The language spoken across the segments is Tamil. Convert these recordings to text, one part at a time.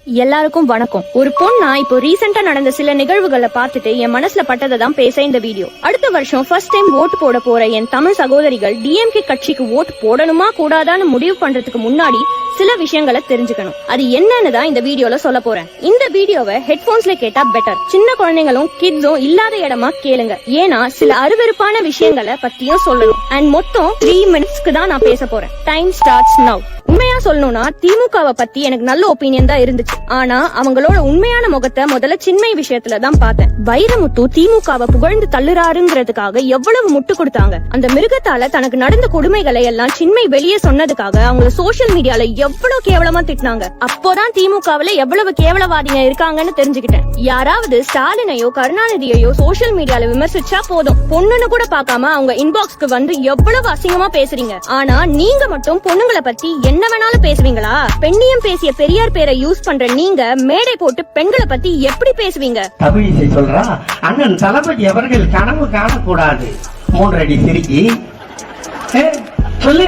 எல்லாருக்கும் வணக்கம். ஒரு பொண்ணா இப்போ ரீசெண்டா நடந்த சில நிகழ்வுகளை பார்த்துட்டு என் மனசுல பட்டதை தான் பேச இந்த வீடியோ. அடுத்த வருஷம் ஃபர்ஸ்ட் டைம் ஓட்டு போட போற என் தமிழ் சகோதரிகள் டிஎம்கே கட்சிக்கு ஓட்டு போடணுமா கூடாதான்னு முடிவு பண்றதுக்கு முன்னாடி சில விஷயங்களை தெரிஞ்சுக்கணும். அது என்னன்னு தான் இந்த வீடியோல சொல்ல போறேன். இந்த வீடியோவை ஹெட்போன்ஸ்ல கேட்டா பெட்டர். சின்ன குழந்தைங்களும் கிட்ஸும் இல்லாத இடமா கேளுங்க. ஏன்னா சில அருவருப்பான விஷயங்களை பத்தியும் சொல்லணும். அண்ட் மொத்தம் 3 மினிட்ஸ்க்கு தான் நான் பேச போறேன். Time starts now. உண்மையா சொல்லணும்னா திமுகவை பத்தி எனக்கு நல்ல ஒப்பீனியன் தான் இருந்துச்சு. ஆனா அவங்களோட உண்மையான முகத்தை முதல்ல சின்மை விஷயத்துல தான் பார்த்தேன். வைரமுத்து திமுகவை புகழ்ந்து தள்ளுறாருங்கிறதுக்காக எவ்வளவு முட்டு கொடுத்தாங்க. அந்த மிருகத்தால தனக்கு நடந்த கொடுமைகளை எல்லாம் சின்மை வெளியே சொன்னதுக்காக அவங்க சோசியல் மீடியால எவ்வளவு கேவலமா திட்டினாங்க. அப்போதான் திமுகவுல எவ்வளவு கேவலவாதிங்க இருக்காங்கன்னு தெரிஞ்சுக்கிட்டேன். யாராவது ஸ்டாலினையோ கருணாநிதியையோ சோசியல் மீடியால விமர்சிச்சா போதும், பொண்ணுன்னு கூட பார்க்காம அவங்க இன்பாக்ஸ்க்கு வந்து எவ்வளவு அசிங்கமா பேசுறீங்க. ஆனா நீங்க மட்டும் பொண்ணுங்களை பத்தி என்ன வேணாலும் பேசுவீங்களா? பெண்ணியம் பேசிய பெரியார் பேரை யூஸ் பண்ற நீங்க மேடை போட்டு பெண்களை பத்தி எப்படி பேசுவீங்க? தமிழிசை சொல்றா, அண்ணன் தளபதி அவர்கள் கனவு காணக்கூடாது. 3 அடி சிரிக்கி சொல்லு,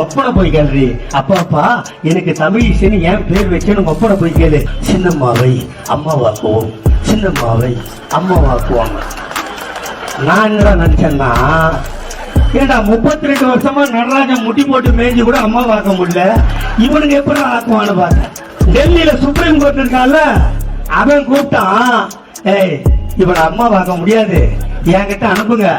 ஒப்பனை போய் கேள்றி. அப்பா எனக்கு தமிழிசைன்னு ஏன் பேர் வச்சேன்னு ஒப்பனை போய் கேளு. சின்னம்மாவை அம்மாவாக்குவோம், சின்னம்மாவை அம்மாவாக்குவாங்க. நான் என்னதான் நினைச்சேன்னா, ஏடா 32 வருஷமா நடராஜன் முட்டி போட்டு மேய்ஞ்சி கூட அம்மா பார்க்க முடியல, இவனுக்கு எப்படி ஆக்குவான்னு பார்த்தேன். டெல்லியில சுப்ரீம் கோர்ட் இருக்கான்ல, அவன் கூப்பிட்டான், ஏய் இவனை அம்மா பார்க்க முடியாது, என்கிட்ட அனுப்புங்க,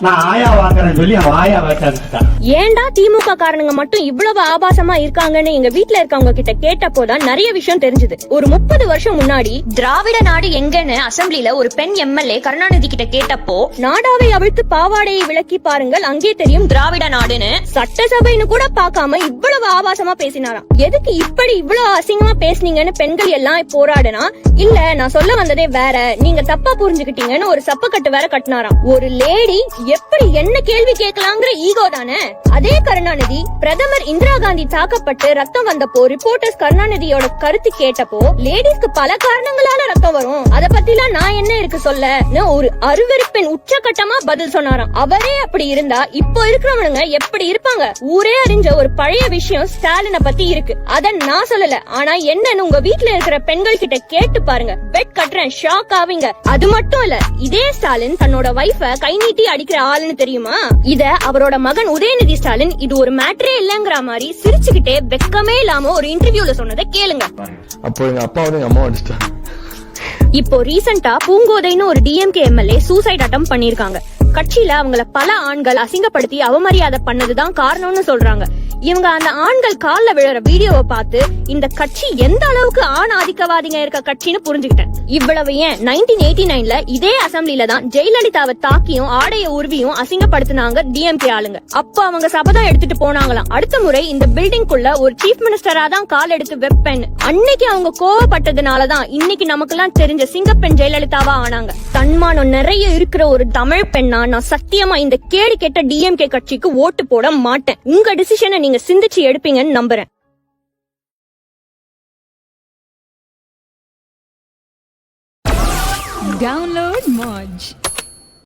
நான் ஆயா வாக்குறேன்னு சொல்லி அவன் ஆயா வாக்கிட்டான். ஏன்டா திமுக காரணங்க மட்டும் இவ்வளவு ஆபாசமா இருக்காங்கன்னு எங்க வீட்டுல இருக்கவங்க கிட்ட கேட்டப்போதான் நிறைய விஷயம் தெரிஞ்சது. ஒரு 30 வருஷம் முன்னாடி திராவிட நாடு எங்கன்னு அசம்பிளில ஒரு பெண் எம்எல்ஏ கருணாநிதி கிட்ட கேட்டப்போ, நாடாவை அவிழ்த்து பாவாடையை விளக்கி பாருங்கள் அங்கே தெரியும் திராவிட நாடுன்னு சட்டசபைன்னு கூட பாக்காம இவ்வளவு ஆபாசமா பேசினாராம். எதுக்கு இப்படி இவ்வளவு அசிங்கமா பேசுனீங்கன்னு பெண்கள் எல்லாம் போராடுனா, இல்ல நான் சொல்ல வந்ததே வேற, நீங்க தப்பா புரிஞ்சுக்கிட்டீங்கன்னு ஒரு சப்பக்கட்டு வேற கட்டினாராம். ஒரு லேடி எப்படி என்ன கேள்வி கேட்கலாங்கிற ஈகோ தானே. அதே கருணாநிதி பிரதமர் இந்திரா காந்தி தாக்கப்பட்டு ரத்தம் வந்தப்போ ரிப்போர்ட்டர்ஸ் கருணாநிதியோட கருத்து கேட்டப்போ, லேடிஸ்க்கு பல காரணங்களால ரத்தம் வரும், அத பத்திலாம் நான் என்ன இருக்கு சொல்ல ஒரு அருவருப்பின் உச்சகட்டமா பதில் சொன்னாராம். அவரே அப்படி இருந்தா இப்போ இருக்கிறவனுங்க எப்படி இருப்பாங்க? ஊரே அறிஞ்ச ஒரு பழைய விஷயம் ஸ்டாலினை பத்தி இருக்கு. அத நான் சொல்லல, ஆனா என்னன்னு உங்க வீட்டுல இருக்கிற பெண்கள் கிட்ட கேட்டு பாருங்க. பெட் கட்டுறேன், ஷாக் ஆவீங்க. அது மட்டும் இல்ல, இதே ஸ்டாலின் தன்னோட வைஃப கை நீட்டி அடிக்கிற ஆளுன்னு தெரியுமா? இத அவரோட மகன் உதயநிதி ஸ்டாலின் இது ஒரு மேட்டரே இல்லங்கிற மாதிரி சிரிச்சுக்கிட்டே வெக்கமே இல்லாம ஒரு இன்டர்வியூல சொன்னதை கேளுங்க. அப்போ எங்க அப்பா வந்து எங்க அம்மா அடிச்சிட்டாங்க. இப்போ ரீசெண்டா பூங்கோதைன்னு ஒரு டிஎம்கே எம்எல்ஏ சூசைட் அட்டம் பண்ணிருக்காங்க. கட்சியில அவங்கள பல ஆண்கள் அசிங்கப்படுத்தி அவமரியாதை பண்ணதுதான் காரணம்னு சொல்றாங்க. இவங்க அந்த ஆண்கள் கால்ல விழுற வீடியோவை பார்த்து இந்த கட்சி எந்த அளவுக்கு ஆண் ஆதிக்கவாதிங்க இருக்க கட்சின்னு புரிஞ்சுக்கிட்டேன். இவ்வளவு ஏன் 1989ல இதே அசம்பிளில தான் ஜெயலலிதாவை தாக்கியும் ஆடைய உருவியும் அசிங்கப்படுத்தினாங்க டிஎம்கே ஆளுங்க. அப்ப அவங்க சபதம் எடுத்துட்டு போனாங்களாம், அடுத்த முறை இந்த பில்டிங்குள்ள ஒரு சீஃப் மினிஸ்டரா தான் கால் எடுத்து வைப்பேன்னு. அன்னைக்கு அவங்க கோவப்பட்டதுனாலதான் இன்னைக்கு நமக்கு எல்லாம் தெரிஞ்ச சிங்கப்பெண் ஜெயலலிதாவா ஆனாங்க. தன்மானம் நிறைய இருக்கிற ஒரு தமிழ் பெண்ணா நான் சத்தியமா இந்த கேடு கெட்ட டிஎம்கே கட்சிக்கு ஓட்டு போட மாட்டேன். உங்க டிசிஷனை நீங்க சிந்திச்சு எடுப்பீங்கன்னு நம்புறேன். Download Moj.